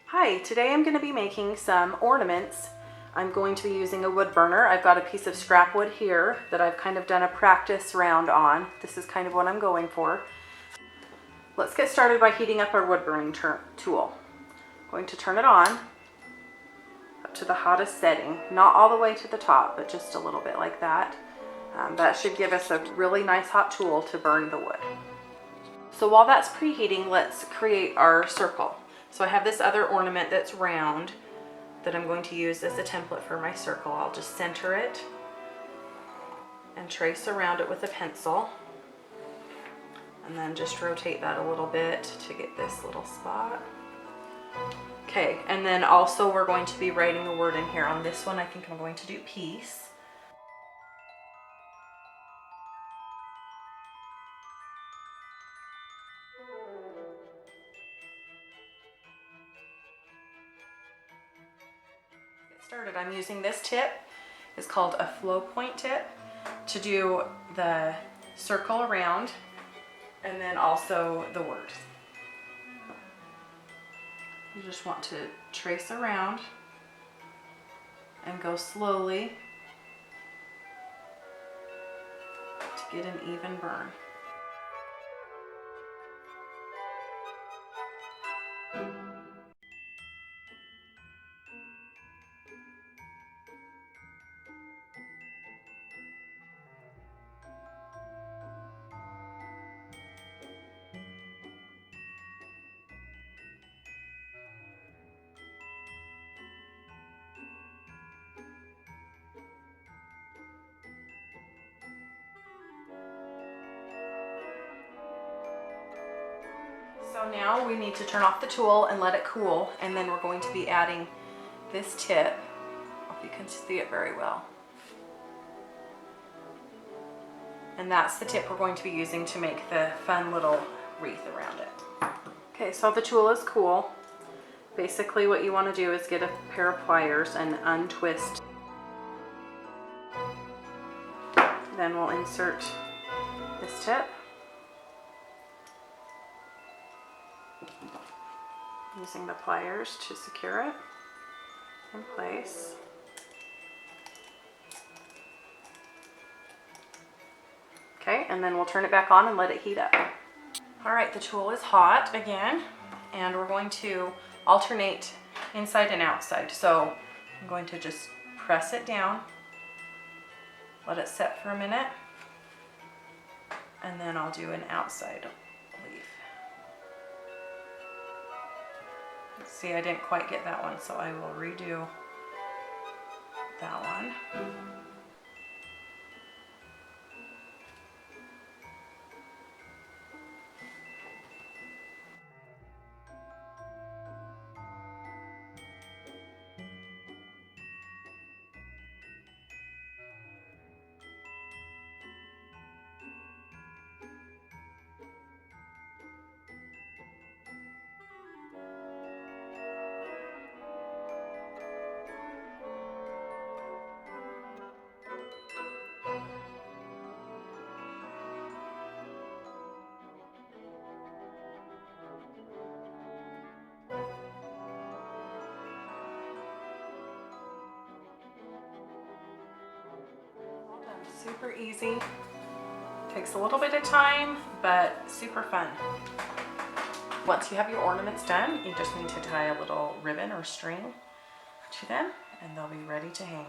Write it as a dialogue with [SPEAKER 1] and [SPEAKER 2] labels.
[SPEAKER 1] Hi, today I'm going to be making some ornaments. I'm going to be using a wood burner. I've got a piece of scrap wood here that I've kind of done a practice round on. This is kind of what I'm going for. Let's get started by heating up our wood burning tool. I'm going to turn it on up to the hottest setting, not all the way to the top, but just a little bit like that. That should give us a really nice hot tool to burn the wood. So while that's preheating, let's create our circle. So I have this other ornament that's round that I'm going to use as a template for my circle. I'll just center it and trace around it with a pencil, and then just rotate that a little bit to get this little spot. Okay, and then also we're going to be writing a word in here. On this one I think I'm going to do peace. Started. I'm using this tip. It's called a flow point tip to do the circle around and then also the words. You just want to trace around and go slowly to get an even burn. So now we need to turn off the tool and let it cool, and then we're going to be adding this tip. I hope you can see it very well. And that's the tip we're going to be using to make the fun little wreath around it. Okay, so the tool is cool. Basically what you want to do is get a pair of pliers and untwist. Then we'll insert this tip. Using the pliers to secure it in place. Okay, and then we'll turn it back on and let it heat up. All right, the tool is hot again, and we're going to alternate inside and outside. So I'm going to just press it down, let it set for a minute, and then I'll do an outside leaf. See, I didn't quite get that one, so I will redo that one. Super easy. Takes a little bit of time, but super fun. Once you have your ornaments done, you just need to tie a little ribbon or string to them, and they'll be ready to hang.